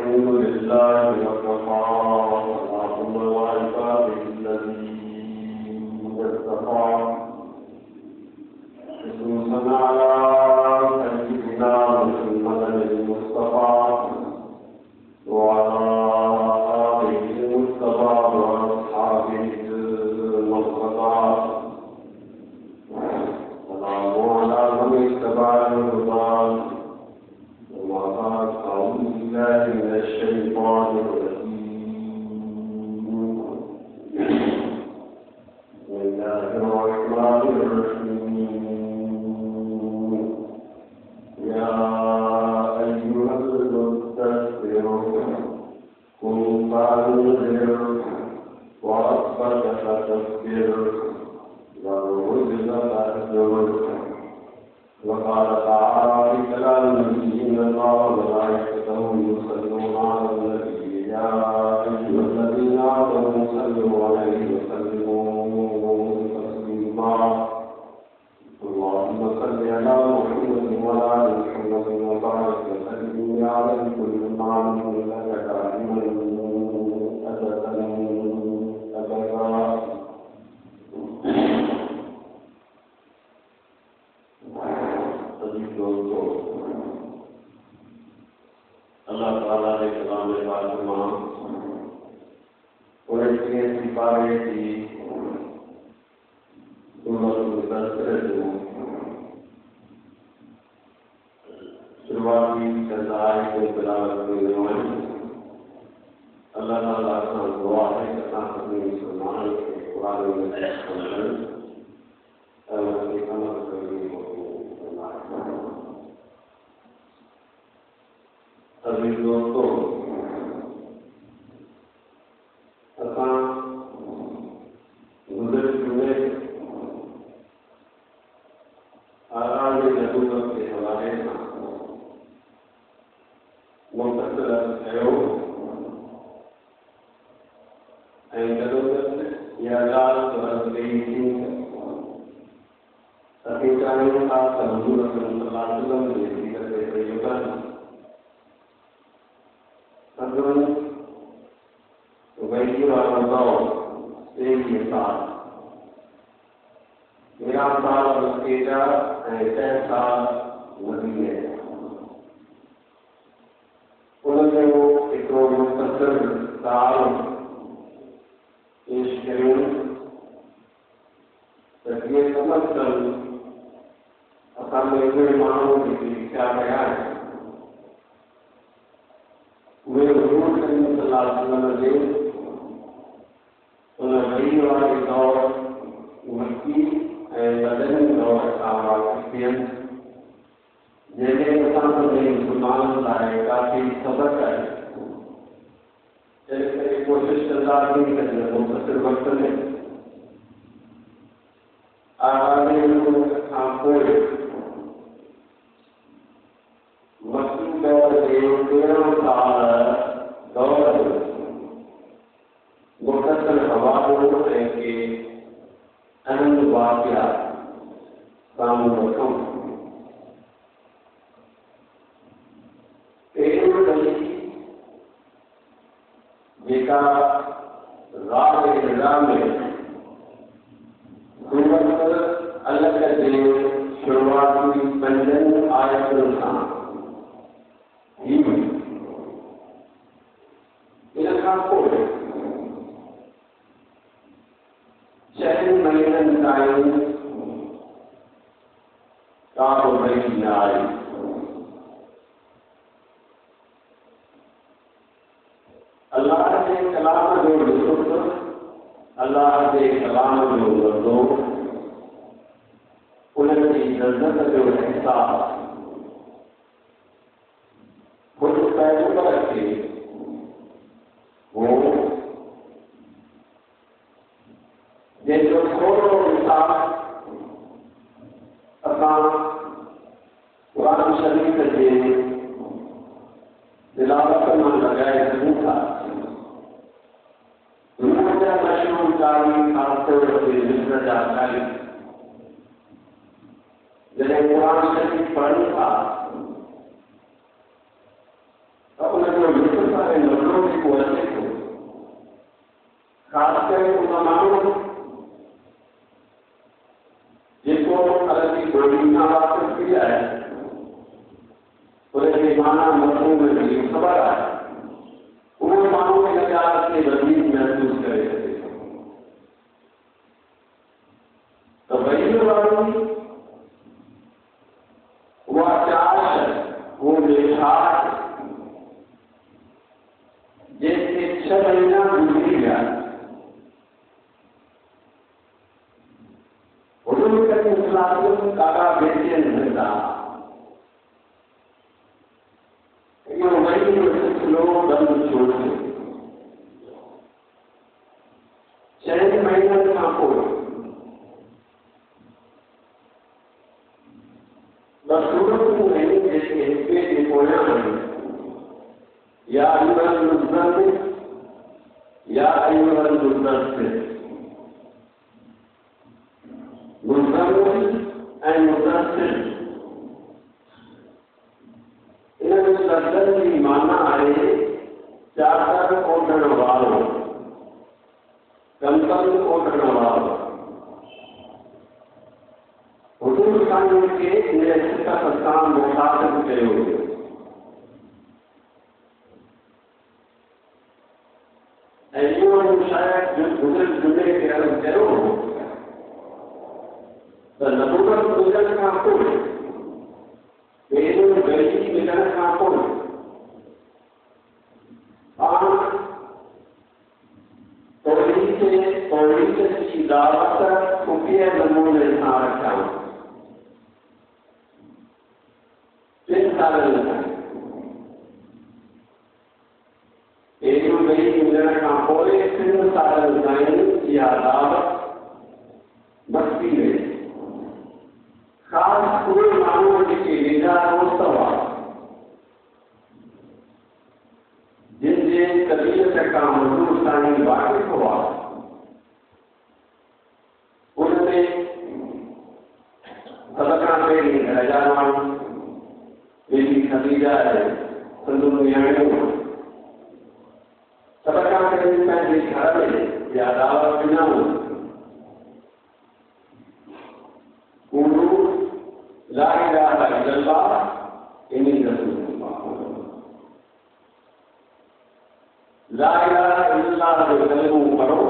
الحمد لله وكفى اللهم وعباده الذين اصطفى خصوصا على سيدنا محمد المصطفى وعلى آله المصطفى وأصحابه المصطفى سلام على من اتبع الهدى وما بعد أعوذ بالله من الشيطان الرجيم بسم الله الرحمن الرحيم يا أيها المدثر قم فأنذر وربك فكبر والرسل فاهجر وقال تعالى في كلامه إن الله وملائكته يصلون على النبي يا أيها الذين آمنوا صلوا عليه وسلموا تسليما اللهم صل على محمد وعلى آل محمد وبارك وسلم على كل معلوم لك دائما أبدا अल्लाह ताला ने कलाम पाक और इसके सिपाही की शुरुआती सजाए को तिलावत करने वाली अल्लाह ताला का दुआ है कि अपने मुसलमान के कुरान में समझन और उसके अमल करने को अभी दोस्तों गुजर चुके आगे नबूवत के हवाले से मुंतज़िर कयो ऐं नबूवत या ज़ात वरते असीं चाहियूं था त हुज़ूर सल्लल्लाहु अलैहि वसल्लम जे सीरत तय्यबा वही वाला एक ही साल मेरा साल तेजा ऐसे साल वही है उनमें वो एक मुख्तर साल पेश करें ये समझ कर असल में मानव की क्या गया है वे हुजूर सल्लल्लाहु अलैहि वसल्लम ने उन वही वाले दौर मक्की मदनी दौर का वाक़िया जैसे इंसान ने मुसलमान लाए काफी सबक है जैसे कोशिश करता नहीं करने मुख्तर वक्त में आगे लोगों को मक्की दौर के 13 साल दौर मुख्तर हवालों के अहम वाक़या सामने रखूं जेका राह निज़ाम में सूरत अलग जे शुरुआती 5 आयतुनि सां इनखां पोइ 6 महीननि ताईं का बि न आई अल्लाह के कलाम जो लुत्फ़ अल्लाह के कलाम जो मज़ो उनकी लज़्ज़त जो एहसास खुद पैगंबर के वो जो थोड़ो मिसाल असां कुरान शरीफ़ जे तिलावत में लगाए सघूं था मशहूर तारीख़ ख़ासतौर ते मिस्र जा तारीख़ जॾहिं कुरान शरीफ़ पढ़नि था त उन मित्र ऐं नज़रों जेको अचे थो ख़ासि करे उन माण्हू जेको अलॻि ॿोली सां वाक़िफ़ थी आहे उनखे माना मफ़हूम में ख़बर आहे उहो माण्हू इन ॻाल्हि खे वधीक महसूस करे सघे थो त वही वारी उहा चाश उहो मिठास जंहिंखे 6 महीना गुज़री विया काका बेचैन रहता ये वही सिलसिलो बंद छोड़ दे 6 महीननि खां पोइ सूरतूं आहिनि जेके हिक जे पोयां आहिनि या अयूहल मुज़्ज़मिल या अयूहल मुद्दस्सिर मुज़्ज़मिल ऐं मुद्दस्सिर इन लफ़्ज़नि जी माना आहे चादर ओढ़ण वारो कंबल ओढ़ण वारो हुजूर साईं खे इन सिफ़त सां मुख़ातिब कयो वियो ऐं इहो शायदि बुज़ुर्ग जुमे खे अर्ज़ु कयो हो त नबूवत मिलण खां पोइ पहिरियों गैरी मिलण खां पोइ पाण तौहीद जी दावत खुफ़िया नमूने सां रखियाऊं 3 सालनि ताईं पहिरियों गैरी मिलण खां पोइ 3 सालनि ताईं इहा दावत बरती वई ख़ासि उहे माण्हू जेके वेझा दोस्त हुआ जिन जे तबीयत खां हुजूर साईं वाक़िफ़ हुआ उनमें सभ खां पहिरीं घर जा माण्हू बेबी ख़दीजा आहे संदूं नियाणियूं सभ खां पहिरीं पंहिंजे घर में इहा दावत ॾिनऊं ला इलाहा इल्लल्लाह इन्नी रसूलुल्लाह ला इलाहा इल्लल्लाह जो कलमो पढ़ो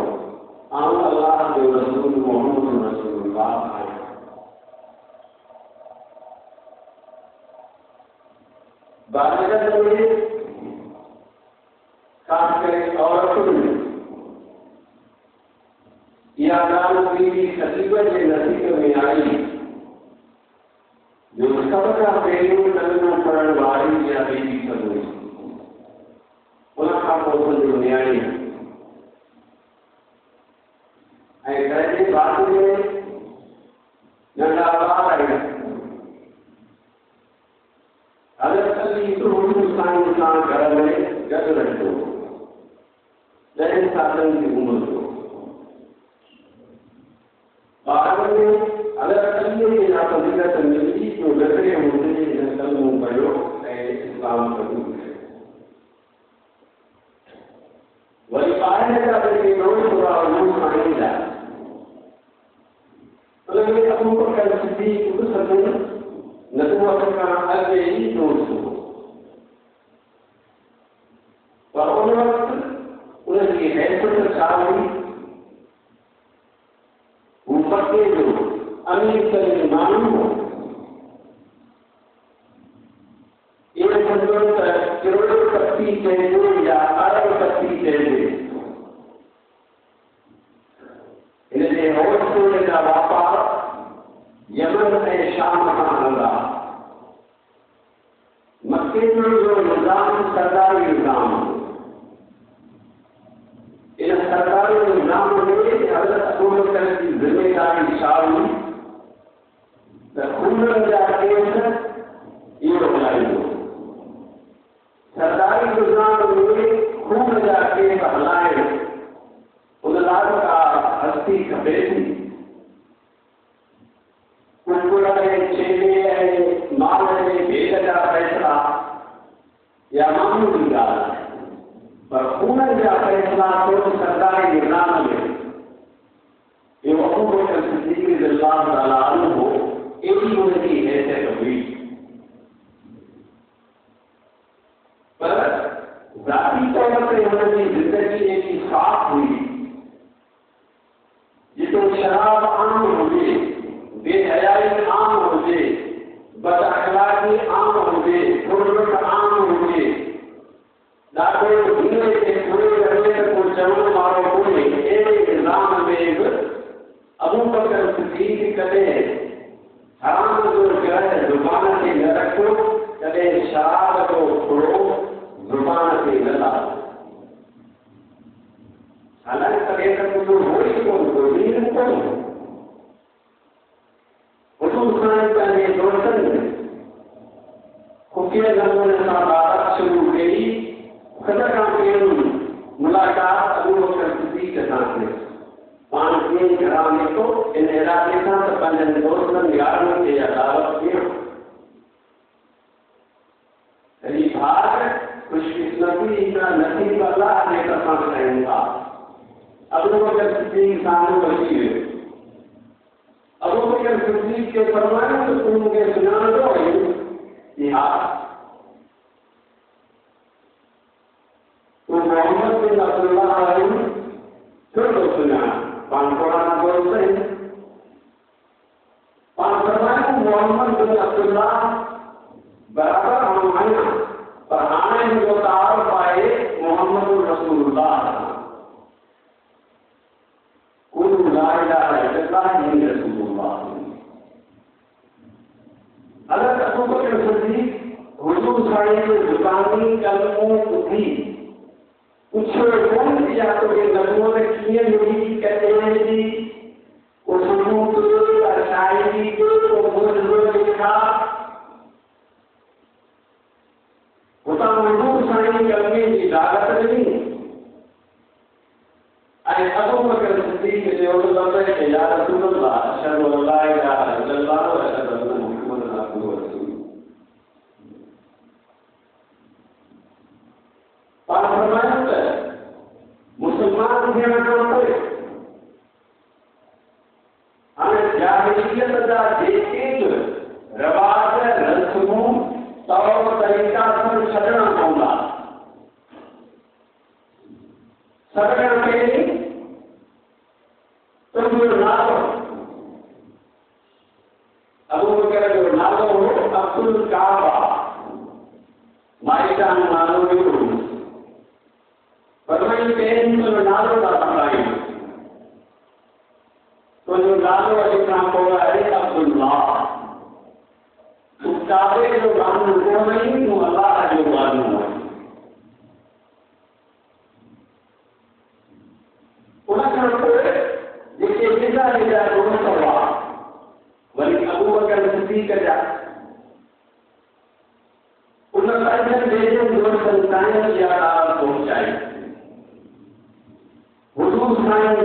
आऊं अल्लाह जो रसूल मोहम्मद रसूलुल्लाह आहियां बालिग़त में ख़ासि करे औरतुनि में इहा ॻाल्हि बीबी ख़दीजा जे नसीब में आई जो सभ खां पहिरियों कलमो पढ़ण वारी इहा बेबी हुई उन खां पोइ संदूं नियाणी ऐं घर जे बाद में नंढा ॿार आहिनि अलॻि हुजूर साईं सां घर में गॾु रहंदो 10 सालनि जी उमिरि जो ॿारनि में अलॻि खे या फज़ीलत मिली जो नज़रे हूंदे हिन कलमो पढ़ियो ऐं इस्लाम क़बूल कयो वरी ॿाहिरि जा जेके दोस्त हुआ हुजूर साईं जा उनमें अबू बकर सिद्दीक़ नबूवत खां अॻु ई दोस्त हो पर उन वक़्तु उनजी हैसियत छा हुई हू मके जो अमीर तरीन माण्हू हो इहो सम्झो त करोड़पति चइजे या अरबपति चइजे हिन जे होलसेल जा वापार यमन ऐं शाम खां हलंदा मके जो निज़ाम सरकारी निज़ाम इन सरकारी निज़ाम में हज़रत अबू बकर जी ज़िम्मेदारी छा हुई त खूननि जा केस इहो हलाईंदो सरकारी निज़ाम में खून जा केस हलाइण उन लाइ का हस्ती खपे थी कुकुड़ ऐं छेले ऐं माल ऐं भेड़ जा फ़ैसिला या मामूली ॻाल्हि आहे, पर खून जा फ़ैसिला तो सरकारी निज़ाम में ये अबू बकर सिद्दीक़ रज़ियल्लाहु ताला अन्हु एॾी उनजी हैसियत हुई, पर ज़ाती तौर ते हुनजी ज़िंदगी एॾी साफ़ हुई, जितो शराब आम हुजे, बेहयाई आम हुजे, बद अखलाक़ी आम हुजे, फुर्सत आम हुजे, ॾाढो धीरे ते पूरे रहे त को चवण वारो कोन्हे, अहिड़े निज़ाम में बि अबू बकर सिद्दीक़ कॾहिं हराम जो ग्रह ज़ुबान ते न रखियो, कॾहिं शराब जो थोरो ज़ुबान ते न लाथो। हालांकि कॾहिं त मुंहिंजो हो ई कोन को नीर कोन हुजूर साईं पंहिंजे दोस्तनि खुफ़िया नमूने सां बात शुरू कई। ख़बर खां पहिरीं मुलाक़ात अबू बकर सिद्दीक़ सां थी, पाण कीअं घरां निकितो इन इरादे सां त पंहिंजनि दोस्तनि यारनि खे इहा दावत ॾियो। तॾहिं भाग ख़ुशकिस्मती का नसीब अल्लाह जे तरफ़ां कयूं था। अबू बकर सिद्दीक़ साम्हूं अची वियो। अबू बकर सिद्दीक़ खे फरमायो त तूं मूंखे सुञाणंदो आहीं? हा, तूं मोहम्मद बिन अब्दुल्लाह आहीं? छो थो सुञाण? पाण पुराणा दोस्त आहिनि। पाण फरमायो मोहम्मद बिन अब्दुल्लाह बराबरि आऊं आहियां, पर हाणे मुंहिंजो तारुफ़ आहे मोहम्मद रसूलुल्लाह। ला इलाहा इल्लल्लाह रसूलुल्लाह। हज़रत अबू बकर सिद्दीक़ हुजूर साईं जो ज़ुबानी कलमो ॿुधी पुछियो कोन या तोखे नबूअत कीअं मिली, कॾहिं मिली, को सबूत का शाइरी को मुअज़िज़ो लिखा। हुतां हुजूर साईं कलमे जी दावत ॾिनी ऐं अबू बकर सिद्दीक़ जो लफ़्ज़ के या रसूलल्लाह अशहदु अल्ला इलाहा इल्लल्लाह व अशहदु अन्न मुहम्मदन अब्दुहु व रसूलुहु। पाण फरमायो त मुसलमान थियण खां पोइ हाणे जाहिलियत जा जेके बि रवाज रस्मूं तौर तरीक़ा सभु छॾणा पवंदा। सभ खां पहिरीं तुंहिंजो नालो, अबू बकर जो नालो हो अब्दुल काबा, माइटा नालो हुयो। पर वही पहिरीं तुंहिंजो नालो था पढ़ायूं। तुंहिंजो नालो अॼु खां पोइ आहे अब्दुल्लाह। तूं काबे जो माण्हू कोन आहीं, तूं अल्लाह जो माण्हू आहीं। उनखां पोइ जेके ॿिजा ॿिजा दोस्त हुआ वरी अबू बकर सिद्दीक़ जा, उन पंहिंजनि ॿिजनि दोस्तनि ताईं इहा ॻाल्हि पहुचाई। हुजूर साईं बि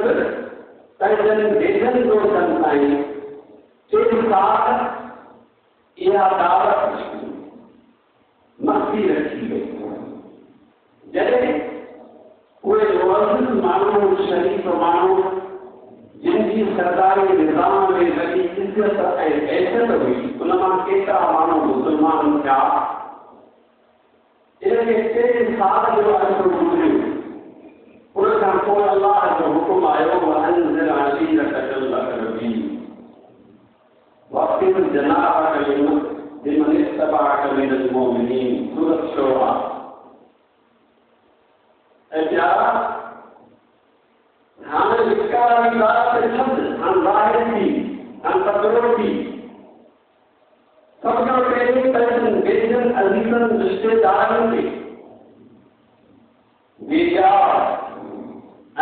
पंहिंजनि ॿिजनि दोस्तनि ताईं 3 साल इहा दावत मस्ती रखी वई। जॾहिं उहे मुअज़्ज़िज़ माण्हू, शरीफ़ माण्हू जिनकी सरकारी निज़ाम में लॻी इज़त ऐं हैसियत हुई, उन मां केतिरा माण्हू मुस्लमान थिया। इनखे 3 साल जो अर्सो गुज़रियो। उन खां पोइ अल्लाह जो हुकुम आयो वअंज़िर अशीरतकल अक़रबीन वख़्फ़िज़ जनाहक लिमन इत्तबअक मिनल मुमिनीन। सूरत शूरा। हाणे विकार वारी ॻाल्हि ते छॾ, हाणे ज़ाहिर थी, हाणे तकरो थी। सभ खां पहिरीं पंहिंजनि ॿिजनि अज़ीज़नि रिश्तेदारनि खे भेजा,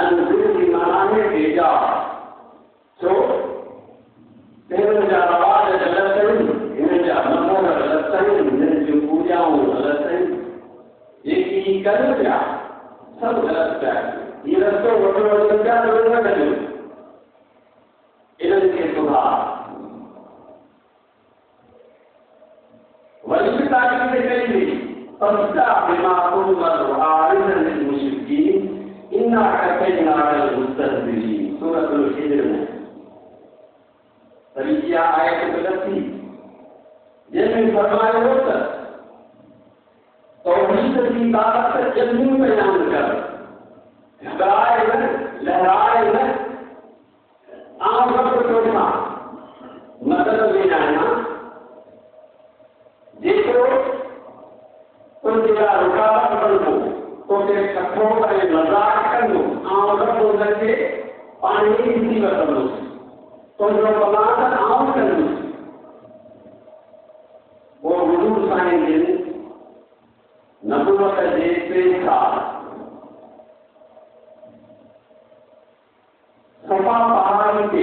अंज़िर जी माना है भेजा। छो? हिननि जा रवाज ग़लति आहिनि, हिननि जा मज़हब ग़लति आहिनि, हिननि जूं पूॼाऊं ग़लति आहिनि। जेकी कनि पिया सभु ग़लति पिया कनि। ये रस्तो वठो वञनि पिया त न कजो, इन्हनि खे सुधार। वरी बि ताक़ीद कई वई, फस्ता बिमा तुमर आरिदन मुश्रिकीन इन्ना कतैना अल मुस्तहजिरीन सूरह हिजर में तरीक़ा आयत गलती जिसमें फरमाया होता तौहीद की बात जल्दी बयान कर घबराए न लहराए न आम रब छोड़ना मदद में जाना देखो तो तेरा रुकावट बन दो तो तेरे कठों का मजाक कर दो आम रब उधर के पानी की मुसीबत कर दो तो जो बनाकर आम कर दो वो हुजूर साईं दिन नबुवत देखते था सफा पहाड़ी पे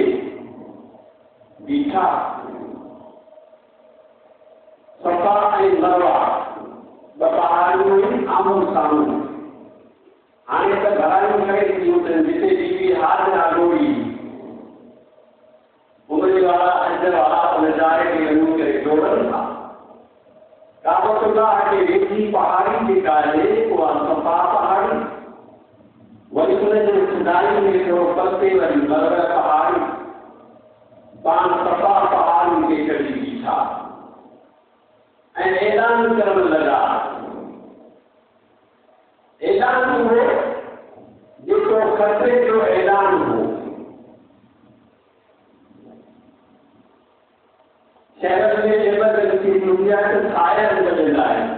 बीठा सफा के मरवा पहाड़ी में आमो सामू आने तक घरानी करे जिसे बीवी हाथ में आगोड़ी उमरे वाला अजर वाला नजारे के रंगों के जोड़न था काबतुल्लाह के रेती पहाड़ी के काले को सफा पहाड़ी वही जो खुदाई में जो पत्ते वाली मरवा पहाड़ी पान सफा पहाड़ी के करीब था ऐलान करने लगा ऐलान हो जिसको खतरे जो ऐलान हो शहर में लेबर की दुनिया से छाया बदल रहा है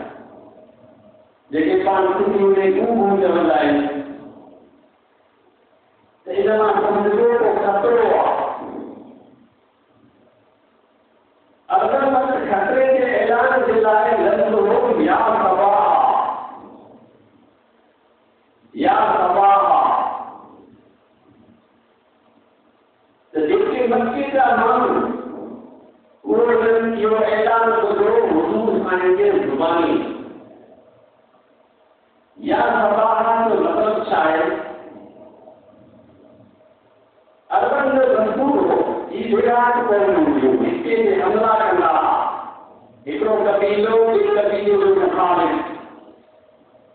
लेकिन पांचवी में घूम चल रहा है समझो को खतरो अगर मत खतरे के ऐलान दिलाए लफ्ज हो या सभा तो देखिए मक्के का नाम जो ऐलान को जो हुजूर आएंगे जुबानी या सभा तो मतलब शायद अरबन रसूल हो विराट कौन इसके लिए हमला करना एक कबीलों एक कबीले जो मुखालिफ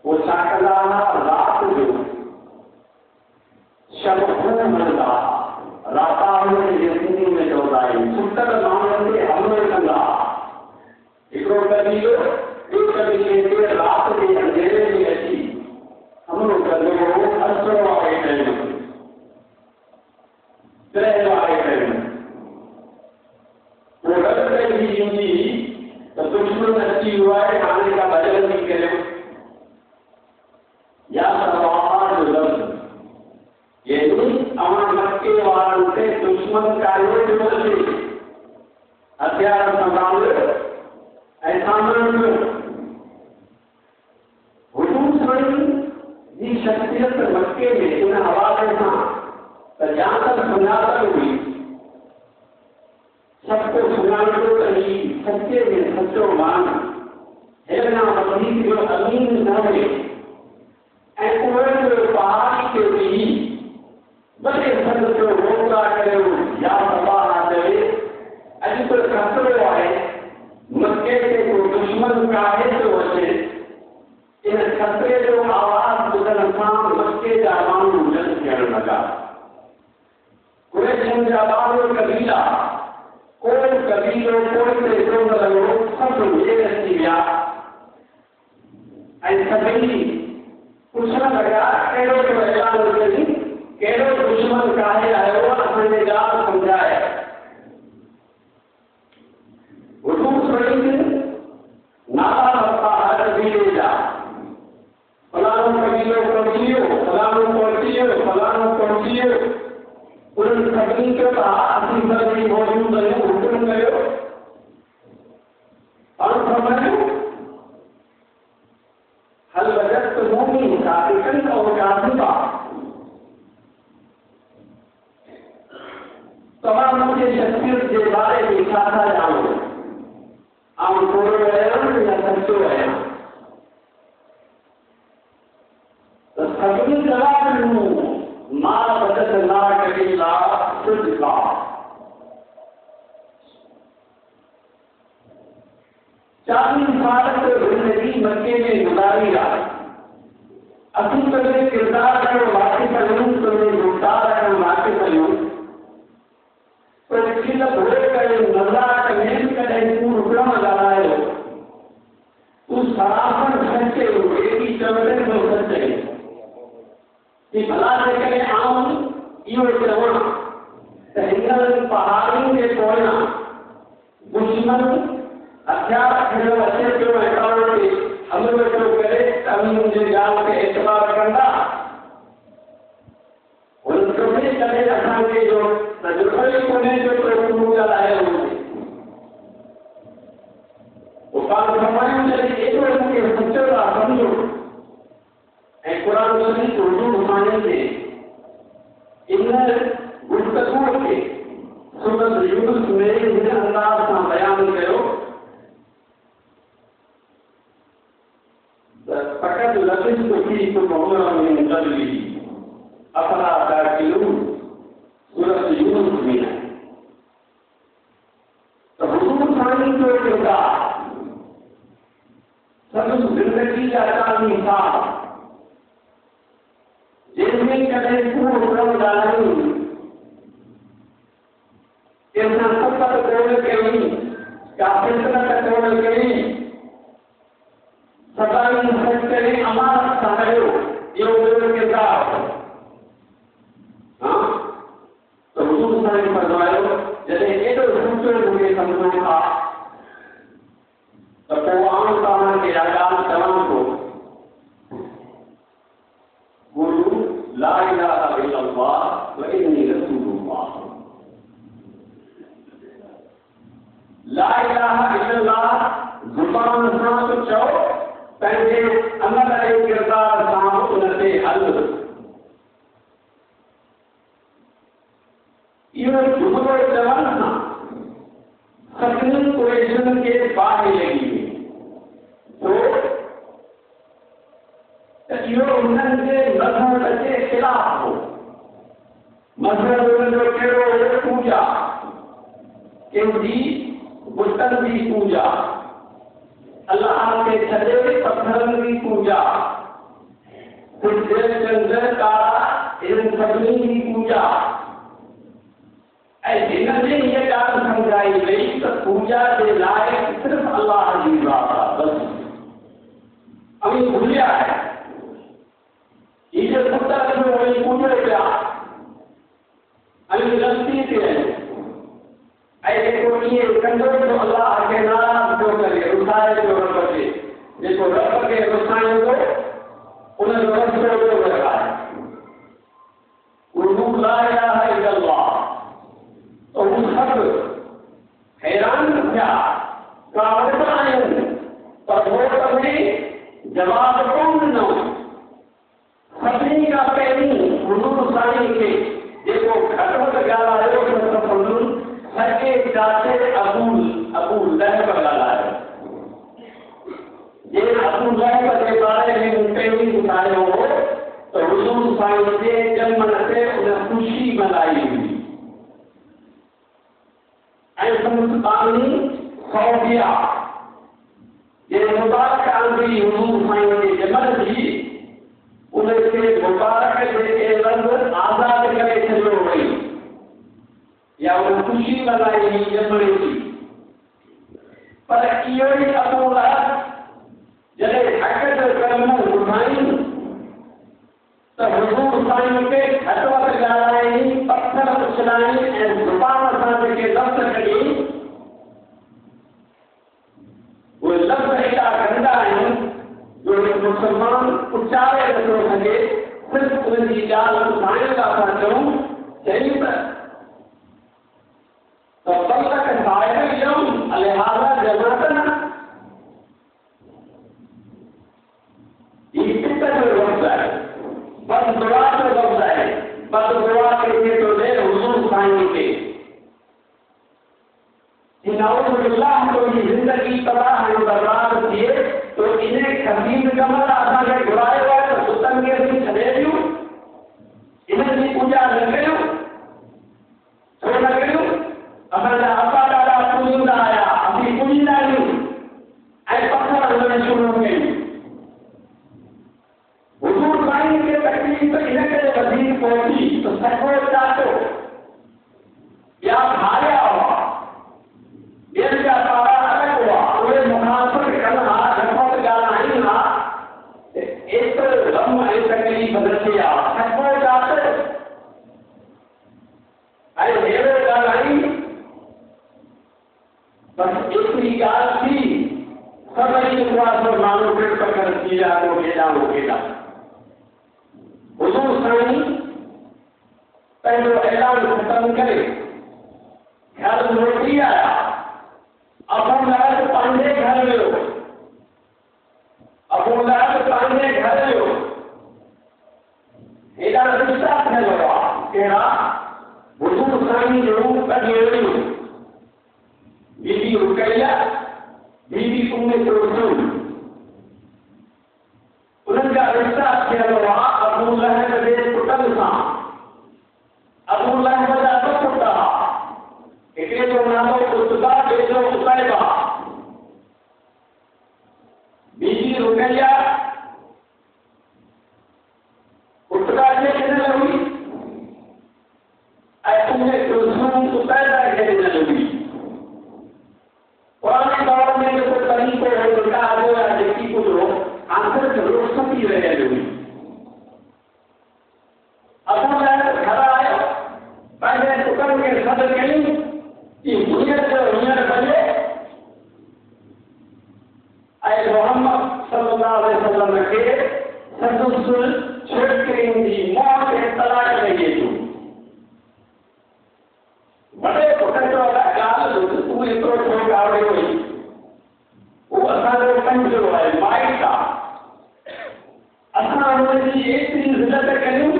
वो साकलाना रात जो शबखून मिलता राता में यकीनी में चौदाई सुतर मामले से हमले करना एक कबीलों एक कबीले के रात के अंधेरे में ऐसी हम लोग कदमों असर वाले टाइम तरह वाले टाइम तो दुश्मन अच्छी हुआ है खाने का बदल नहीं करे या सवाल जो लफ्ज ये अमन मक्के वालों से दुश्मन का ये जो हथियार संभाल ऐसा हुजूर की शख्सियत मक्के में उन्हें हवाले था तो जहां तक सुनाता हुई सबको सुनाने को कही सच्चे में सच्चो मान हेलना मसीह जो अमीन न हुए ऐसे पहाड़ी के भी बड़े संत जो रोकला करे या सभा आ जाए अभी तो खतरो आए मक्के के को दुश्मन का है जो बचे इन खतरे जो आवाज बुलंद शाम मक्के का मान बुलंद करने लगा कुरैश जबान कबीला कोई कबीलों कोई देशों का लोग सब ये रखिया ऐसा नहीं पूछना लगा केड़ो तो ऐलान करी केड़ो दुश्मन का है आयो अपने जात समझाए हुजूर सही नाला रखा है कबीले जा फलानों कबीलों पहुंचियो फलानों पहुंचियो उन सभी के पास असली मौजूद है हुक्म करो और समय हल वजत मोमी साकिन और कासिबा तमाम मुझे शख्सियत के बारे में लिखा जाओ हम थोड़े या सच्चो है तो सभी जवाब माँ बदत ना कबीला सुधका चालीस साल से जिंदगी मक्के में असीं तुंहिंजे किरदार करणु वाक़िफ़ आहियूं, तुंहिंजे गुफ़्तार करणु वाक़िफ़ आहियूं, तुंहिंजे खिल भरे करे मज़ाक़ में बि कॾहिं तूं रुॻण ॻाल्हायो, तूं सरासर सच चयो, एॾी चवण जो सच आहे कि भला जेकॾहिं आऊं इहो चवां त हिन पहाड़ियुनि जे पोयां दुश्मन हथियार खणियो अचे पियो ऐं पाण खे हमलो वेठो करे त अमीन जे ॻाल्हि खे एतबार कंदा। हुन कॾहिं कॾहिं असांखे जो तजुर्बो ई कोन्हे जो तूं ॻाल्हायो पाण फरमायूं जॾहिं एॾो मूंखे सचो आहे सम्झो ऐं क़ुर शरीफ़ उर्दू माने ते इन गुफ़्तगूअ खे सूरत यूनुस में हिन अंदाज़ सां बयानु कयो त फ़क़त लबिस्तु फ़ीकुम उमरन मिन क़ब्लिही अफ़ला ताक़िलून सूरत यूनुस में त हुज़ूर साईं जो किरदार संदसि ज़िंदगी जा 40 साल जिनमें कॾहिं तूं रुॻण ॻाल्हायूं कंहिंसां सफ़र कोन कई, का फितरत कोन कई, सदाई सच करे अमानत सां रहियो, इहो मुंहिंजो किरदार त हुज़ूर साईं फरमायो जॾहिं एॾो सचो मूंखे सम्झो था त पोइ आउं तव्हांखे इहा ॻाल्हि चवां थो क़ुलू ला इलाहा इल्लल्लाह व इन्नी रसूलुल्लाह। ला इलाहा इल्लल्लाह ज़ुबान सां तो चओ, पंहिंजे अमल ऐं किरदार सां उन ते हल। इहो जुमिलो चवण सां सभिनी कुरैशियुनि खे बाहि लॻी वई त इहो उन्हनि जे मज़हब जे ख़िलाफ़ हो। मज़हब उन्हनि जो कहिड़ो हो? पूॼा, कंहिंजी बुतनि जी पूॼा, अल्लाह खे छॾे पत्थरनि जी पूॼा, चंड तारा इन्हनि सभिनी जी पूॼा। ऐं हिन में हीअ ॻाल्हि सम्झाई वई त पूॼा जे लाइ सिर्फ़ु अल्लाह जी ज़ात आहे बसि। अभी भुलिया है ये खुदा जो वही पूछे पिया अभी गलती से ऐसे को ये कंदो तो अल्लाह के नाम जो करे रुसाए जो रब के देखो रब के रुसाए को उन्हें रब जो लगा है उर्दू ला इलाहा इल्लल्लाह तो उन सब हैरान क्या कावड़ आए पर वो कभी जवाब कौन न सभिनी खां पहिरीं हुज़ूर साईं खे जेको घटवत ॻाल्हायो सॼे जाते अबू लहब ॻाल्हायो। जे अबू लहब जे बारे में मूं पहिरीं ॿुधायो हो त हुज़ूर साईं जे ॼमण ते उन ख़ुशी मल्हाई हुई ऐं संदसि बानी सौदिया जे मुबारक आंदी हुज़ूर साईं जे ॼमण जी उनके मुबारक जेके लफ़्ज़ आज़ाद करे छॾियो वई या उन ख़ुशी मल्हाई हुई ॼमण जी। पर इहो ई अबू लहब जॾहिं हक़ जो कलमो ॿुधाई त हुज़ूर साईं खे घटवत ॻाल्हाई, पत्थर उछलाई ऐं ज़ुबान सां जेके लफ़्ज़ कढी उहे लफ़्ज़ एॾा गंदा आहिनि जो मुसलमान उचारे नथो सघे। सिर्फ़ु उनजी ॻाल्हि ॿुधाइण लाइ था चऊं चई त बलक साहिब यौम लिहाज़ा जमातन ही पित जो लफ़्ज़ आहे, बददुआ जो लफ़्ज़ आहे। बददुआ कंहिंखे थो ॾे हुज़ूर साईं खे नाउज़ुबिल्लाह तो जी ज़िंदगी तबाह ऐं बर्बाद थिए तो इन्हें खसीद कमल असांखे घुरायो आहे त बुतनि खे असीं छॾे ॾियूं, इन्हनि जी पूॼा न कयूं, छो न कयूं? असांजा अबा ॾाढा पूॼींदा हुया, असीं पूॼींदा आहियूं ऐं पत्थर हलण शुरू कयूं। हुज़ूर थी तो इनके वजीर पहुंची तो सको चाटो या भाया हुआ देश का तारा अलग हुआ उन्हें मुनाफर करना जब गाना ही ना एक तो गम है तकलीफ बदलिया सको चाटो अरे मेरे गाना ही बस इतनी गाल थी सबरी उपवास और मानो पेट पकड़ किया हो गेला हुजूर साईं पहले ऐलान खत्म करे घर रोटी आया अपन लाल पांडे घर लो अपन लाल पांडे घर लो एदा रिश्ता फैलवा केड़ा हुजूर साईं रूप का लेवल बीबी रुकैया बीबी उम्मे कुलसूम उनका रिश्ता फैलवा अबू लहब दे पुतल सां अबू लहब दा पुता एकरे जो नालो उतबा बेजो उतैबा बीबी रुकैया उतबा के कहने लगी ऐ उम्मे कुलसूम उतैबा के कहने लगी पुराने दौर में जो तरीके हैं उनका आगे देखी कुछ लोग आंसर जरूर सभी रहे लोग अब घर आए पहले टुकड़ के शब्द कहीं कि हुनर बने आए मोहम्मद सल्लल्लाहु अलैहि वसल्लम के सदुसुल छोटकरीन दी मौत के तलाक लगे तू बड़े पुटन वाला काल तू इतो ठोक आवड़े हुई वो असांजो पंजो है माई का असां उनजी एतिरी इज़त कयूं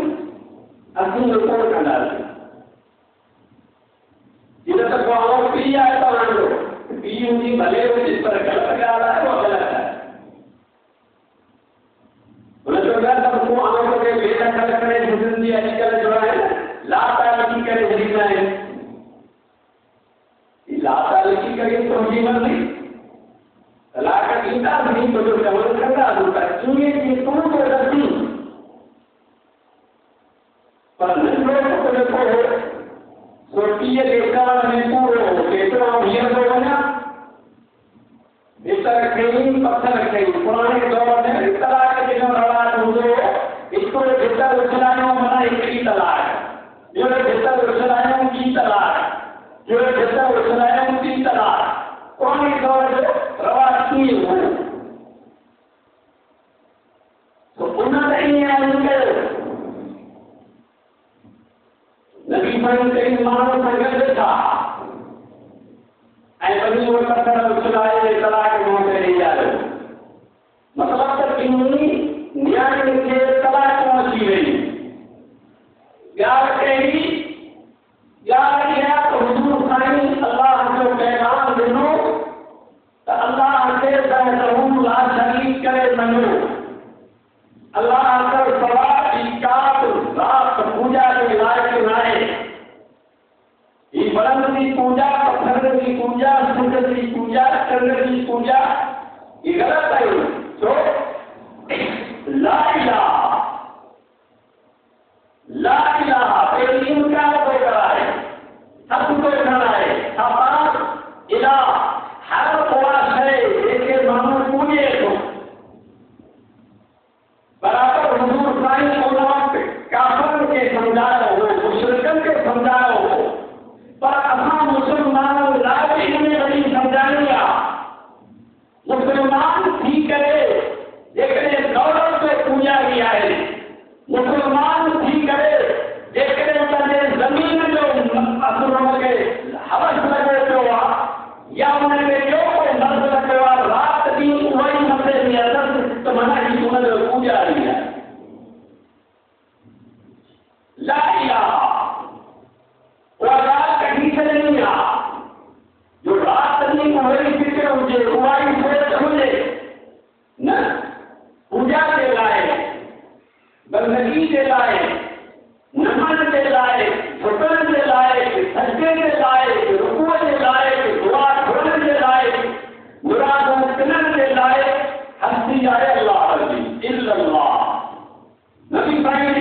असीं रिपोर्ट कंदासीं इज़त को आउं पी आहे तव्हांजो पी हुंदी भले हुजे पर ग़लति ॻाल्हि आहे उहा ग़लति आहे हुनजो न त मूं आउं खे बेदख़ल करे छॾींदी अॼुकल्ह जो आहे लाता लिखी करे छॾींदा आहिनि लाता लिखी करे तो जी मर्जी तलाक ॾींदा नहीं तो जो चवण कंदा त चूड़े जी तूं तो रखी पर नंढो पुट जेको सोटीअ ॾेखारण में पूरो केतिरो हींअर थो वञा भितर खई पत्थर खई पुराणे दौर में तलाक जो रवाज हूंदो हिकिड़ो भितर उछलायूं माना हिकिड़ी तलाक ॿियो भितर उछलायूं ॿी तलाक जो भितर उछलायूं ॿी तलाक पुराणे दौर जो रवाज कीअं हो तो उन ईअं कयो नबी साईं कई माण्हू सां गॾु था ऐं वरी उहे पत्थर उछलाए तलाक मुंहुं ते ॾेई आयो मतिलबु त किनी नियाणी खे तलाक अची वई ॻाल्हि कहिड़ी ॻाल्हि इहा त हुजूर साईं अलाह जो पैगाम ॾिनो त अलाह खे तहू ला शरीक करे मञो अलाह जो सवाल ई कात रात पूजा जे लाइक़ न आहे ही बलंद की पूजा पत्थर की पूजा सूरज की पूजा चंद्र की पूजा ये गलत है तो ला इलाहा पहले इनकार को कराए सब को कराए सपात इला हर ख्वास है जैसे मानो पूजे तो बराबर हुजूर साईं को वक्त काफर के समझाओ हो मुशरिकन के समझाओ हो पर असां मुसलमानों लाइ इनमें वॾी समझाणी आहे मुसलमान थी करे जेकॾहिं दौलत ते पूॼा बि आहे मुसलमान थी करे जेकॾहिं पंहिंजे ज़मीन जो असुर हुनखे हवस लॻो पियो आहे या हुनखे ॿियो कोई मर्ज़ लॻो आहे राति ॾींहुं उहा ई मथे में अथसि त माना ही हुनजो पूॼारी आहे ला इलाहा उहा ॻाल्हि कढी छॾणी आहे जो राति ॾींहुं उहा ई फिक्र हुजे उहा ई सोच हुजे न पूॼा जे लाइ बंदगी जे लाइ नमन जे लाइ झुकण जे लाइ सजदे जे लाइ रुकूअ जे लाइ दुआ घुरण जे लाइ मुरादूं किनण जे लाइ हस्ती आहे अल्लाह जी इल्लल्लाह नबी साईं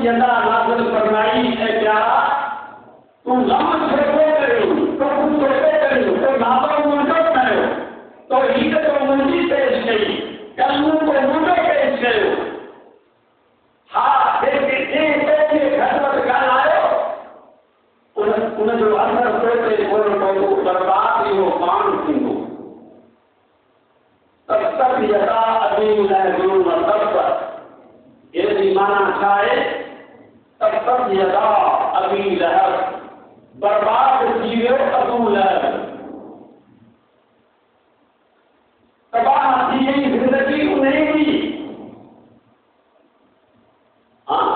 यदा नाज़िल फरमाई है प्यारा तू लम छोड़ो करियो तो तू छोड़ो करियो तो नाज़ो मुंडो करियो तो ईद तो मुंडी पेश कई कलमू को मुंडो पेश करियो हाँ देखे ये घटवत गाल आयो उन जो असर सोचे बोलो तो बर्बाद ही हो मान सिंहो तब यदा अभी लहजून तब ये माना चाहे तब यदा अभी लहर बर्बाद जीवे अबू लहर तबाह की गई जिंदगी उन्हें भी हाँ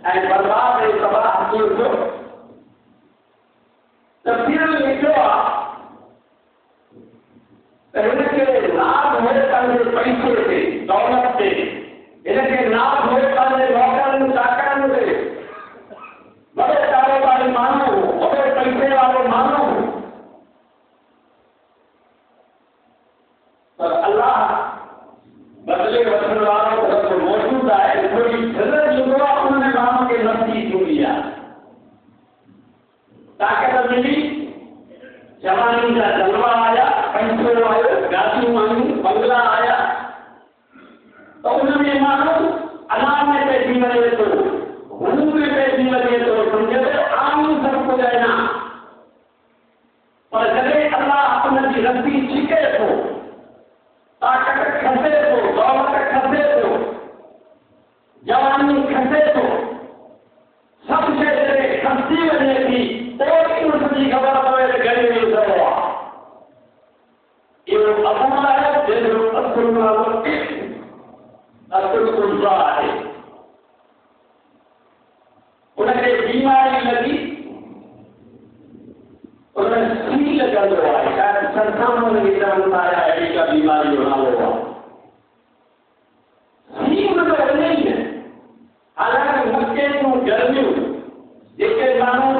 बर्बाद है तबाह की जो तफसीर लिखो इनके लाभ हुए पहले पैसे थे दौलत थे इनके लाभ हुए पहले नौकर चाकर थे बड़े कारोबारी मानो बड़े पैसे वाले मानो पर अल्लाह बदले वचन वालों को सबको मौजूद है थोड़ी जरूरत जुड़ा उन्होंने काम के नजदीक चुन लिया ताकत मिली जवानी का जलवा आया पैसों आया गाड़ी मांगी बंगला आया तो उन्होंने मानो अनाम में पैसी लगे तो हूं में पैसी लगे तो समझे आम सबको जाना पर जब अल्लाह अपने की रस्सी छिके तो ताकत खसे तो दौलत खसे तो जवानी खसे तो सबसे खस्ती बने थी उसकी खबर पड़े गली में हुआ ये अबूला है जो असल है उन्हें बीमारी लगी उन्हें सील कर हुआ है शायद संस्थानों में बताया है का बीमारी होना होगा सील तो नहीं है हालांकि मुझके को गर्मी जिसके मानो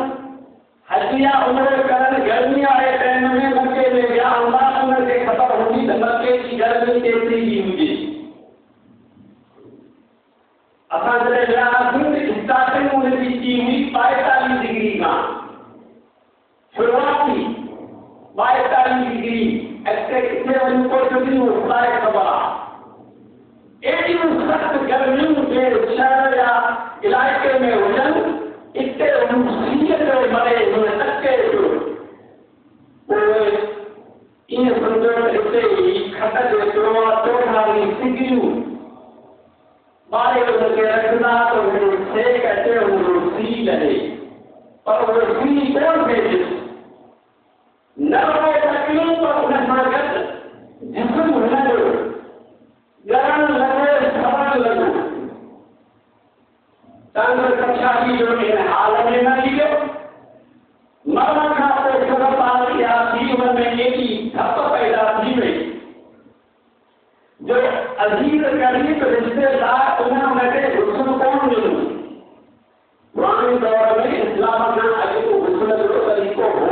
हल्दिया उम्र करण गर्मी आए टाइम में मक्के में गया अल्लाह उम्र से खत्म होगी तो मक्के की गर्मी कैसे ही मुझे अपना जब गया स्टार्टिंग उन्हें की हुई 45 डिग्री का शुरुआती 42 डिग्री ऐसे उनको जो भी होता है खबर एक सख्त गर्मी के शहर या इलाके में वजन इतने मुसीबत में मरे हुए तक्के जो इन संदर्भ इतने ही खतर जो तोड़ाली सिगरू बारे उनके रखना तो से कहते हैं वो सी लगे पर वो सी कौन भेजे न हो तकलीफ पर उन्हें स्वागत जिसम लगे गरम लगे सरल लगे तंग कक्षा की जो हाल में न लियो मरण का तो सबब आ गया जीवन में एक ही धप पैदा थी गई जो अजीब करीब रिश्तेदार उन्हें लगे हुस्न कौन मिलूं पुराने दौर में इस्लाम का अजीब हुस्न जो तरीको हो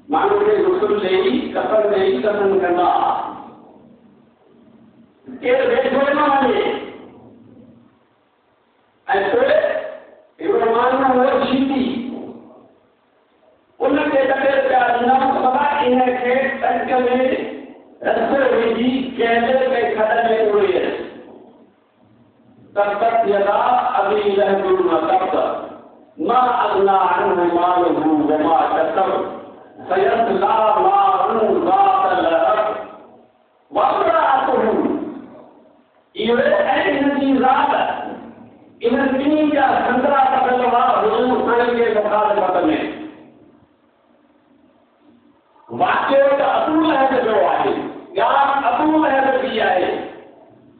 मानो के हुस्न ले ही कफन ले ही कफन करना के बेचोना वाले ऐसे इब्राहिम वो शीती उनके डबे का नाम सभा इन्हें खेत तक में रस्ते विधि कैले में खड़े में हुए हैं तब तक यदा अभी लहजून तब माँ अगला अनु माल हूँ वमा कसम सयस्ला मारू बात लहर वापरा आतो हूँ ये ऐसी रात इन तीन का संतरा पकड़वा हुजूर खाने के मुखालफत में वाक्य का अतुल है जो आए ज्ञान अतुल है जो दिया है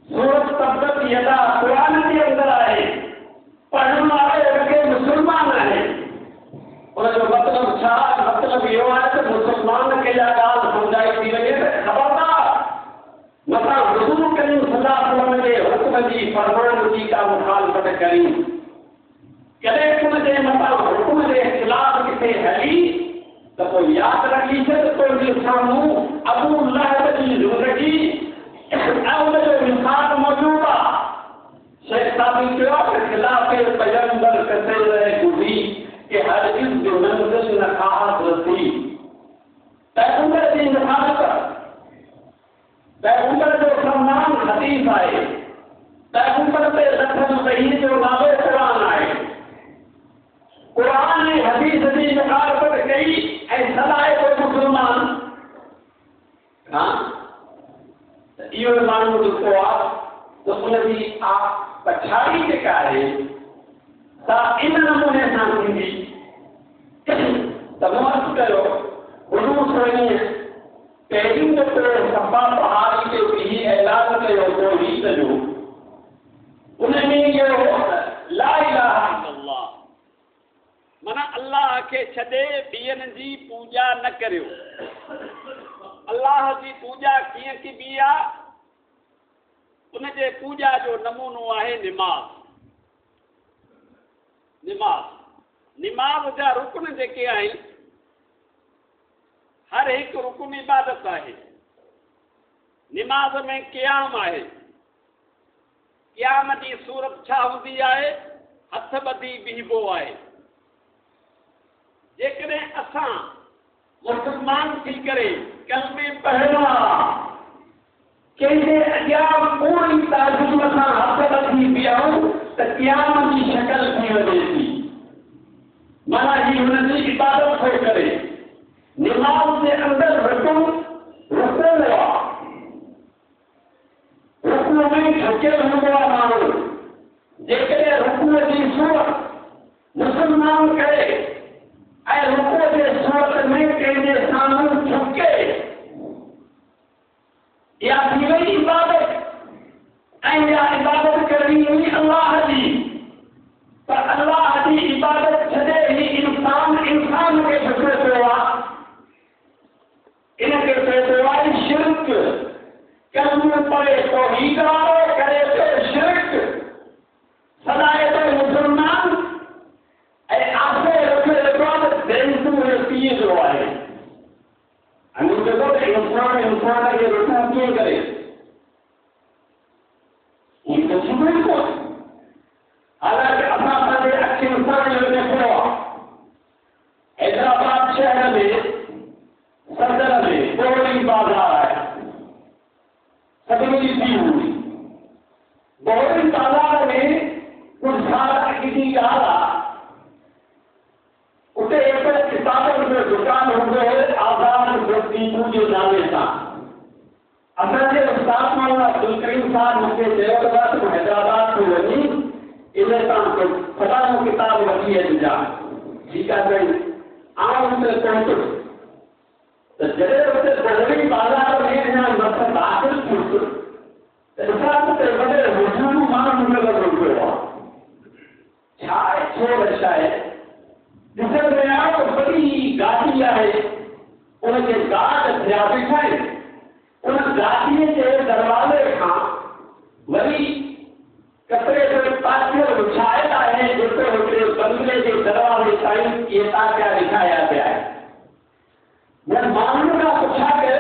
सूरत तब तक यदा कुरान के अंदर आए पढ़ने वाले उनके मुसलमान है और जो मतलब ये है कि मुसलमान के लगाल समझाई थी लगे खबरदार मतलब हुजूर करीम सल्लल्लाहु अलैहि वसल्लम के हुक्म दी फरमान जी का मुखालफत करी कदे मुझे मतलब हुक्म दे खिलाफ किसे हली तो याद रखी से तो इंसानों अबू लहब की जिंदगी और जो इंसान मौजूदा शेख साहब भी कयो कि खिलाफ़ पैगंबर कसे रहे गुज़ी कि हर इस जो मंज़िल न खास रसी पैगंबर जी मुखालफ़त पैगंबर जो सम्मान हदीस आहे पैगंबर ते लखन सही जो नालो क़ुरान आहे क़ुरान ऐं हदीस जी मुखालफ़त कई ऐं सलाहे को मुसलमान हाँ इहो माण्हू ॾिठो आहे त उनजी पछाड़ी जेका आहे सा इन नमूने सां थींदी त मौत कयो हुजूर साईं पहिरीं दफ़ो सफ़ा पहाड़ी ते बीही ऐलान कयो तौहीद जो उन में इहो ला इलाहा इल्लल्लाह माना अल्लाह खे छॾे ॿियनि जी पूॼा न करियो अल्लाह जी पूॼा कीअं कबी आहे उनजे पूॼा जो नमूनो आहे निमाज़ जा रुकन जेके आहिनि हर हिकु रुकन इबादत आहे निमाज़ में क़याम आहे क़याम जी सूरत छा हूंदी आहे हथ ॿधी बीहबो आहे जेकॾहिं असां मुस्लमान थी करे कलमे पढ़ियो आहे कंहिंजे अॻियां पूरी ताज़ीम सां हथ ॿधी बीहूं त क़याम जी शक्ल थी वञे थी माना ही हुनजी इबादत थो करे निमाज़ जे अंदरि रुकू में झुकियल हूंदो आहे माण्हू जेकॾहिं रुकूअ जी सूरत मुस्लमान करे ऐं रुकूअ जे सूरत में कंहिंजे साम्हूं झुके या थी वई इबादत ऐं इहा इबादत करणी हुई अल्लाह जी पर अल्लाह जी इबादत छॾे ही इंसान खे झुके पियो आहे इनके पेशवाई शिरक कलमो पढ़े तौहीद वारो करे तो शिरक सदाए तो मुसलमान ऐं आसे रखे इबादत बेंसू पीए जो आहे हमें देखो इंसान के रुकू कीअं करे ये तो सुबह को हालांकि असां पंहिंजे अखियुनि सां इहो ॾिठो आहे हैदराबाद शहर में सदर में बोरी बाजार है सदरी थी हुई बोरी बाजार में कुछ साल अॻु जी ॻाल्हि आहे उते हिकु किताबनि जो दुकान हूंदो हो आज़ाद दीपू जे नाले सां असांजे उस्ताद मौलाना अब्दुल करीम साहब मूंखे चयो त तूं हैदराबाद में वञी इन सां फलाणो किताब वठी अचिजा ठीकु आहे साईं आउं उते पहुतुसि त जॾहिं उते बोरी बाज़ार में अञा मथां दाख़िल थियुसि त ॾिसां त वॾे हुजूम माण्हू मूंखे लॻो पियो आहे छा आहे छो छा आहे ॾिसण में आयो त वॾी गाॾी आहे उनखे गार्ड थिया बीठा आहिनि उन गाॾीअ जे दरवाज़े खां वरी कपिड़े जो पाथियल विछायल आहे जेको हिकिड़े बंगले जे दरवाज़े ताईं इहे ताकिया लिखाया पिया आहिनि मैं माण्हुनि खां पुछा कयो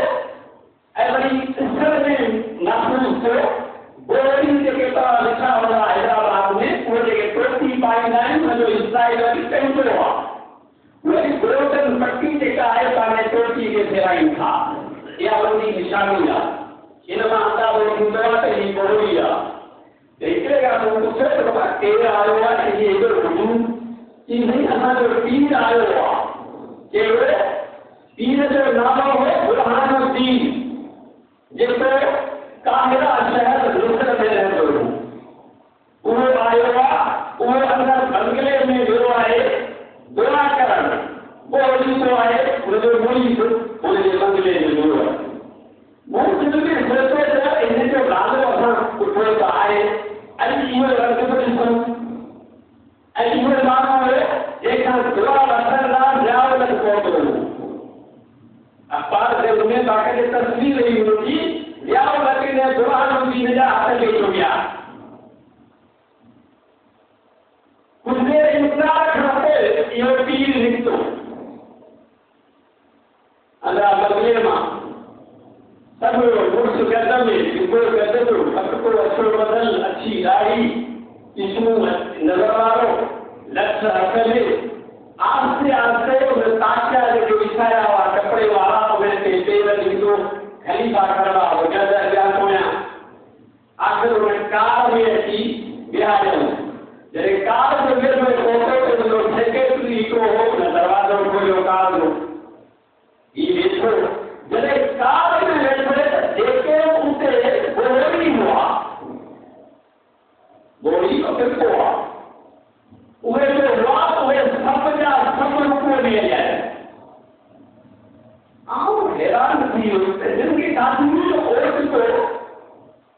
ऐं वरी ॾिसण में महसूसु थियो बोरी जेके तव्हां लिखा हूंदा हैदराबाद में उहे जेके टोपी पाईंदा आहिनि उनजो स्टाइल वरी पंहिंजो आहे वरी गोल्डन पट्टी जेका आहे पंहिंजे टोपी खे फेराइनि था इहा वॾी निशानी आहे इन मां अंदाज़ो थींदो आहे त हीअ बोरी आहे हिकिड़े खां पुछे त बाबा केरु आयो आहे ऐं इहे हेॾो हुजूं की साईं असांजो पीर आयो आहे केरु पीर जो नालो हो बुरहानुद्दीन जेको काहिरा शहर मिस्र में रहंदो हो उहो आयो आहे उहो अंदरि बंगले में वियो आहे दुआ करणु पोइ ॾिसो आहे हुनजो मुड़ीस हुनजे बंगले में वियो आहे मूं जिंदगी सोचे त इन जो नालो असां ॿुधो त आहे ऐं इहो रंग बि ॾिसूं ऐं इहो माण्हू जंहिंखां दुआ वठण लाइ वियाव लॻ पहुतो अखबार जे में बाक़ाइदे तस्वीर रही हुई वियाव लॻे ने दुआ हूंदी हिन जा हथ ॾेई विया कुझु देरि इंतज़ार खां पोइ इहो पीर निकितो अंदरां बंगले मां सब मुर्स गद में बिल्कुल गद जो हटको अछो बदल अच्छी दाढ़ी इसमें नजर वालों लक्ष्य अकेले आस्ते आस्ते उन्हें ताक्या लेके बिछाया हुआ कपड़े वाला उन्हें तेल लिखो खलीफा करवा हो जाता है क्या कोया आखिर उन्हें कार में ऐसी बिहार जरे कार में फिर में फोटो के लोग सेक्रेटरी को हो न दरवाजा को जो कार दो ये देखो जरे कार में बैठे देखे उनसे बोली हुआ बोली और फिर हुआ उन्हें जो हुआ उन्हें सब रूपों में लिया जाए आप हैरान थी उससे जिनकी आदमी औरत को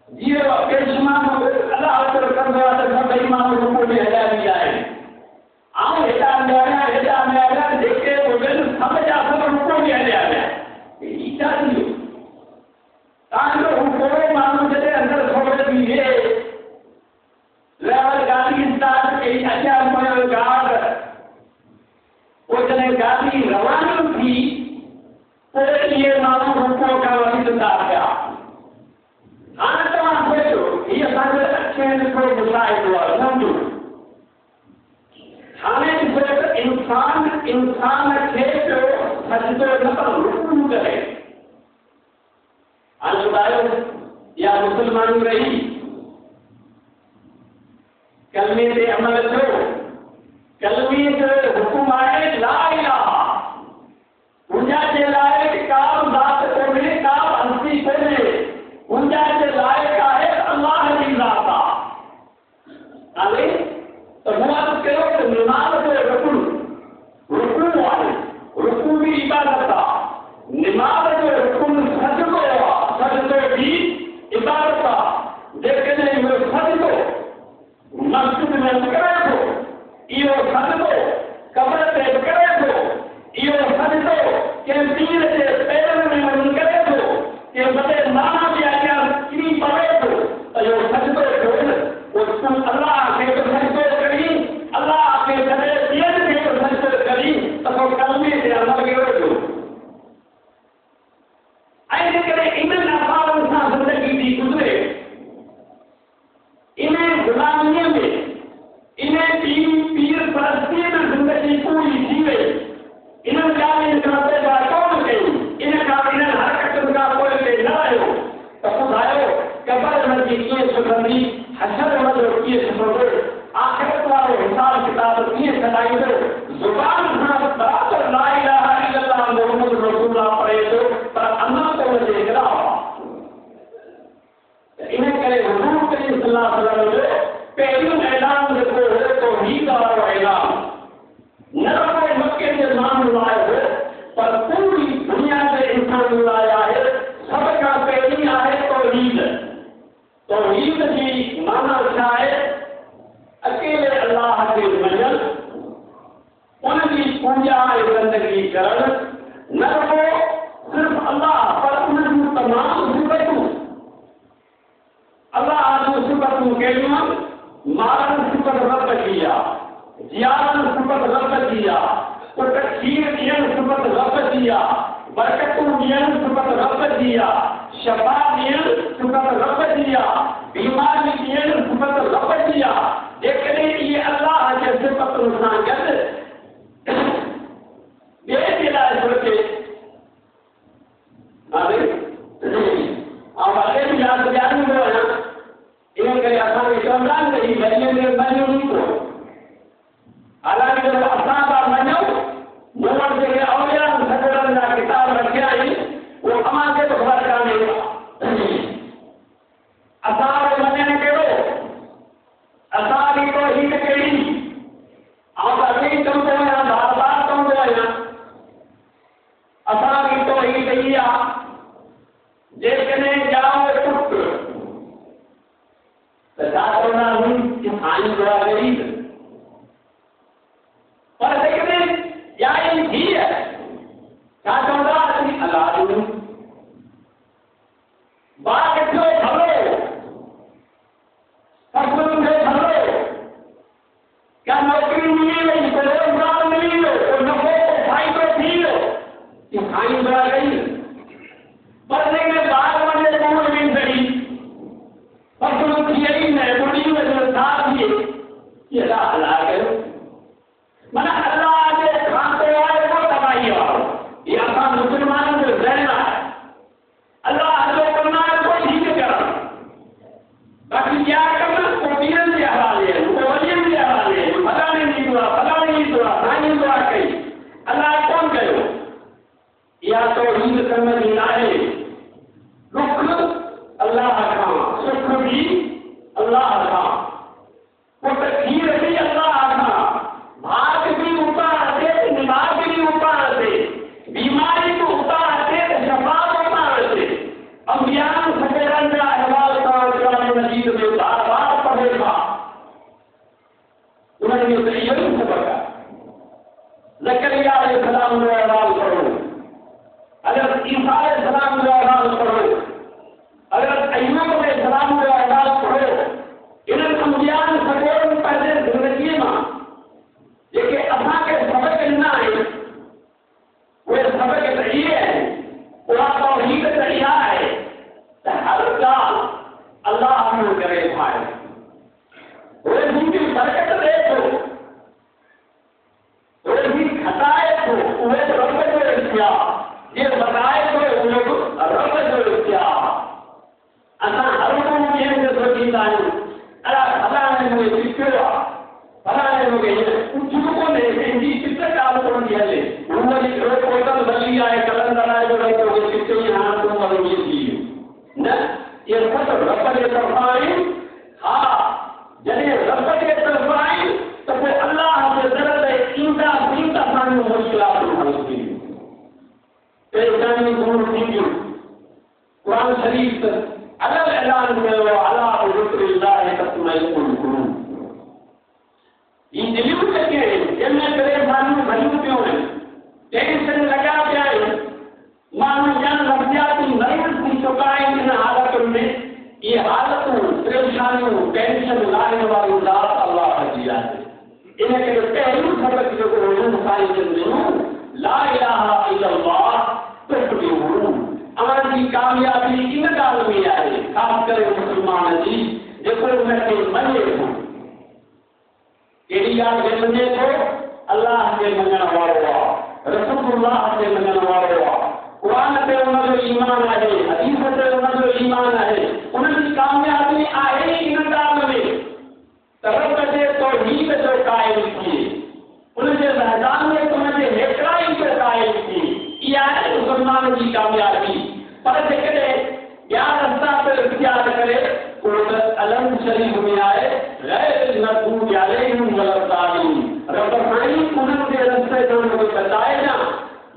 जीव पेशमान अल्लाह कर करवा तो सब ईमान रूपों में हटा दिया है आप हेटा में देखे उन्हें सब रूपों में हटा दिया ईटा नहीं ताकि रूपों मानो जैसे अंदर छोड़ दिए लेवल गाड़ी स्टार्ट के अच्छा पर गार्ड वो जने गाड़ी रवाना थी तो ये मानो रूपों का वही था क्या आना तो ये सारे अच्छे को बुलाए हुआ समझो हमें सिर्फ इंसान के जो सजदे न रुकू करे आज या मुसलमान रही कलमे से अमल करो कलमे से हुक्म आए ला इलाहा पूजा के लायक काम दात को ने काम अंती को ने पूजा के लायक है अल्लाह की जाता अरे तो नमाज करो तो नमाज को रुकू भी इबादत था नमाज को रुकू सजदो भी इबादत था लेकिन वो सजदो मस्जिद में करे तो इहो सजदो कब्र ते करे तो इहो सजदो के पीर जे पैरनि में वञी करे तो के बदे माना भी आया किरी पवे तो इहो सजदो कोन वो तू अल्लाह के सजदो करी अल्लाह के करे दियन के सजदो करी तो कलमे से अमल करो जो ऐसे करे इन अफाल सां जिंदगी दी गुजरे इन्हें गुलामी में इन्हें पीर परस्ती में जिंदगी पूरी जी गई इन्हें क्या करते कौन कही इन्हें का इन्हें हरकत का कोई ले न आयो तो खुदायो कबर में किए सुगंधी हशर में जो किए सुगंधो आखिरत वाले हिसाब किताब किए सदाई दो जुबान से बराबर ला इलाहा इल्लल्लाह मुहम्मद रसूलुल्लाह पढ़े तो पर अल्लाह को देख रहा इन्हें करे हुजूर करीम सल्लल्लाहु अलैहि वसल्लम पहलू ऐलान देखो है तो ही का ऐलान नरक मक्के से नाम लाए हो पर पूरी दुनिया से इंसान लाया है सबका पहली है तौहीद की माना क्या है अकेले अल्लाह के मंजल उनकी पूजा बंदगी करण न हो सिर्फ अल्लाह पर उनकी तमाम सिफतों अल्लाह आदमी सिफतों के मारन सिफत रब किया जियारन सिफत रब किया तो तकसीर दियन सिफत रब किया बरकतों दियन सिफत रब दिया शफा दियन सिफत रब दिया बीमारी दियन सिफत रब दिया लेकिन ये अल्लाह के सिफत इंसान कहते बेदिला सोचे अरे अब आगे भी याद बयान हो है इन्हें करे आसान इस्लाम नहीं बनिए में बनिए नहीं को हालांकि जब आसान बार बनो मोहन से औलिया सदरन का किताब रखे आई वो हमारे तो घर का नहीं आसान बनने के लो आसान ही तो ही केड़ी आप अभी तुम तो यहाँ बार तुम तो यहाँ आसान ही तो ही दैया जेकने जाओ पुट सदारोना हुई हानि बड़ा गरीब पर लेकिन या ये भी है क्या चौड़ा आदमी अल्लाह बात क्यों भलो फसल में भलो क्या नौकरी मिली नहीं तो रोजगार मिली लो तो नफे को फायदो थी लो कि हानि बड़ा गरीब पर लेकिन बात में कौन नहीं सही फसल की यही है बुढ़ी में जो साथ ही उन्होंने तो यही सबक है। ज़करिया अलैहिस्सलाम जो अहवाल पढ़ो, अगर ईसा अलैहिस्सलाम जो अहवाल पढ़ो, अगर अय्यूब अलैहिस्सलाम जो अहवाल पढ़ो, इन्हनि अंबिया सगोरनि पंहिंजे ज़िंदगीअ मां जेके असांखे सबक ॾिना आहिनि, उहे सबक त इहे आहिनि, उहा तौहीद त इहा आहे त हर ॻाल्हि अल्लाह में करे ठाहे, उहे मुंहिंजी बरकत ॾे थो, उहे बि घटाए थो, उहे बि रब जो इख्तियार, जे वधाए थो उहे बि रब जो इख्तियार। असां हर को ॿियनि खे सोचींदा आहियूं, अड़ा फलाणे मूंखे सिखियो आहे, फलाणे मूंखे कुझु बि कोन्हे, पंहिंजी चित्र ॻाल्हि कोन्ह हले, हुनजी कोतल भली आहे, कलंदर आहे जो भई तोखे सिखियो हाणे तूं वरी थी वियो न, इहे सभु रब जे तरफ़ां आहिनि। हा, जॾहिं रब जे तरफ़ां आहिनि त पोइ अलाह जे दर ते ईंदासीं त असांजूं मुश्किलातूं हल थींदियूं, परेशानियूं दूर थींदियूं। क़ुरान शरीफ़ अलॻि ऐलान कयो, अला बिज़िक्रिल्लाहि तत्मइन्नुल क़ुलूब। ई दिलियूं जेके आहिनि, जंहिंमें परेशानियूं भरियूं पियूं आहिनि, टेंशन लॻा पिया आहिनि, माण्हू ॼण नफ़सियाती मरीज़ थी चुका आहिनि। इन हालतुनि में इहे हालतूं, परेशानियूं, टेंशन लाहिण वारी ज़ात अल्लाह जी आहे। इन करे पहिरियों सबक जेको हुजूर साईं जन ॾिनो, ला इलाहा इल्लल्लाह तुफ़्लिहून। असांजी कामयाबी इन ॻाल्हि में आहे, ख़ासि करे मुस्लमान जी, जेको उनखे मञे थो। कहिड़ी ॻाल्हि खे मञे थो? अल्लाह खे मञण वारो आहे, रसूलुल्लाह खे मञण वारो आहे, क़ुरान ते उनजो ईमान आहे, हदीस ते उनजो ईमान आहे। उनजी कामयाबी आहे इन ॻाल्हि में त रब जे तौहीद जो क़ाइल थिए, उनजे वहदानियत, उनजे हिकिड़ाई जो क़ाइल थिए। इहा आहे मुस्लमान जी कामयाबी। पर जेकॾहिं ॿिया रस्ता ते इख्तियार करे, उहो त अलम शरीफ़ में आहे, गैर मग़ज़ूब अलैहिम वलद्दालीन। रब साईं उन्हनि जे रस्ते जो मूंखे बताए ॾियां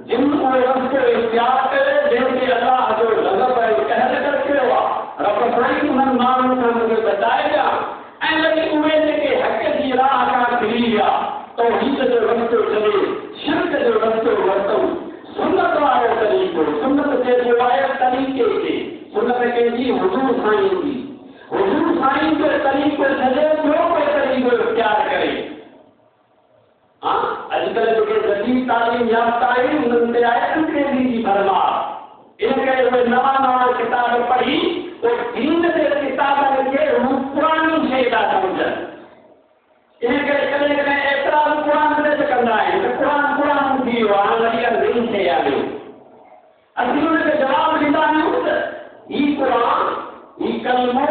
जिन उहे रस्तो इख्तियार करे जंहिंखे अल्लाह जो गज़ब ऐं कहर कर कयो आहे। रब साईं उन्हनि माण्हुनि खां मूंखे बताए ॾियां, ऐं वरी उहे जेके हक़ जी राह खां फिरी विया, तौहीद जो रस्तो छॾे शिरक जो रस्तो वरितऊं, सुन्नत वारो तरीक़ो, सुन्नत जे रिवायत तरीक़े खे, सुन्नत कंहिंजी हुजूर साईं जी, हुजूर साईं जो तरीक़ो छॾे ॿियो कोई तरीक़ो इख्तियार करे। हाँ, अॼुकल्ह जेके जदीद तालीम याफ़्ता आहिनि, उन्हनि ते आहे अंग्रेज़ी जी भरमार। इन करे उहे नवां नवां किताब पढ़ी पोइ दीन जे किताबनि खे हू पुराणी शइ था सम्झनि। इन करे कॾहिं कॾहिं एतिरा बि क़ुरान ते कंदा आहिनि त क़ुरान पुराणो थी वियो आहे, हाणे वरी नई शइ आहे। असीं हुनखे जवाबु ॾींदा आहियूं त ही क़ुरान, ही कलमो,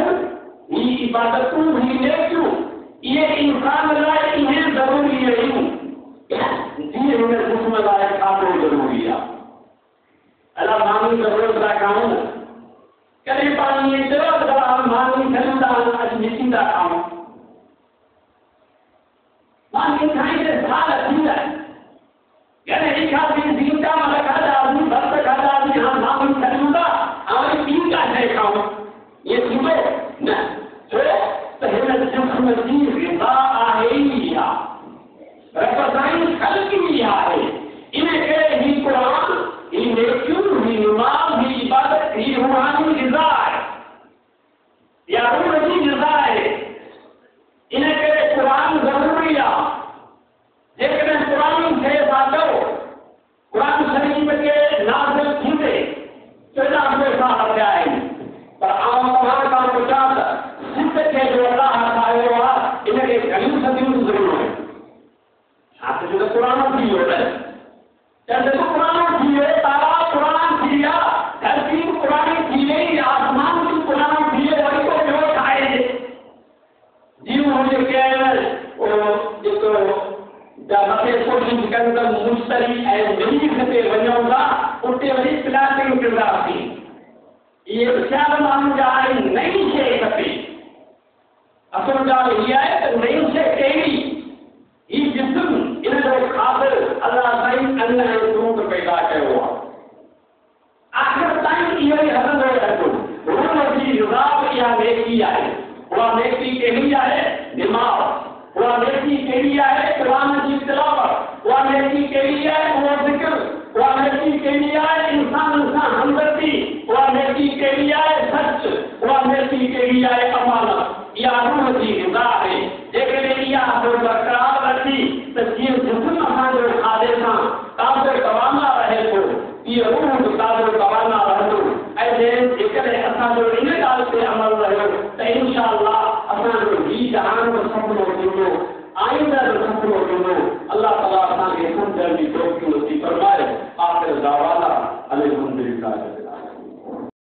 ही इबादतूं, ही नेकियूं, इहे इंसान लाइ इहे ज़रूरी आहिनि जीअं हिन जिस्म लाइ खाधो ज़रूरी आहे। अला माण्हू त रोज़ था खाऊं, कॾहिं पाण इएं चयो त माण्हू थियनि था अॼु मिटी था खाऊं, माण्हू खाईंदे साल थी विया, कॾहिं खाधी जीता मल खाधासीं, भर्त खाधासीं, हाणे माण्हू थियनि था हाणे ॿी का शइ खाऊं, इएं थींदो न। छो त हिन जिस्म जी ग़िज़ा आहे ई इहा, रब साईं ख़ल्क़ ई आहे। इन करे ही क़ुरान, ही नेकियूं, ही नमाज़, ही इबादत, ही रूहानी ग़िज़ा आहे, या रूह जी ग़िज़ा आहे। इन करे क़ुरान ज़रूरी आहे। जेकॾहिं क़ुरान खे साधो, क़ुरान शरीफ़ खे नाज़िल थींदे 1400 साल थिया आहिनि, पर आउं तव्हां खां पुछां त सिंध खे जो अलाह ठाहियो आहे, इनखे घणियूं सदियूं ज़रूरत आहिनि? छा त क़ुरान थी वियो न, चंड क़ुरान थी वियो, तारा क़ुरान थी विया, धरती क़ुरान थी वई, आसमान बि क़ुरान थी वियो, वरी को ॿियो ठाहे जीवन जेके आहिनि जेको मथे कोशिशि कनि त मुश्तरी ऐं मिलीफ़ ते वञूं था, उते वरी प्लास्टिक कंदासीं। इहे ख़्याल माण्हुनि जा आहिनि, नई शइ खपे। असुल ॻाल्हि इहा आहे त नई शइ कहिड़ी, ही जिस्म, इन जो ख़ातिर अल्लाह साईं अन्न ऐं फ्रूट पैदा कयो आहे। आख़िर ताईं इहो ई हलंदो रहंदो। रूह जी ग़िज़ा इहा नेकी आहे। उहा नेकी कहिड़ी आहे? दिमाग़। उहा नेकी कहिड़ी आहे क़ुरान जी तिलावत, उहा नेकी कहिड़ी आहे उहो ज़िक्र, उहा नेकी कहिड़ी आहे इंसान सां हमदर्दी, उहा नेकी कहिड़ी आहे सच, उहा नेकी कहिड़ी आहे अमानत। इहा रूह जी ग़िज़ा आहे। जेकॾहिं इहा बरक़रार रखी त जीअं जिस्म असांजो खाधे सां ताज़ो तवाना रहे थो, इहो रूह बि ताज़ो तवाना रहंदो। ऐं जेकॾहिं असांजो इन ॻाल्हि ते अमल रहियो त इनशा अल्लाह असांजो ही जहान जो सपनो थींदो, आईंदा जो सपनो थींदो। अल्लाह ताला असांखे सम्झण जी तौफ़ीक़ नसीब फरमाए। आख़िर दावाना अल्हम्दुलिल्लाह।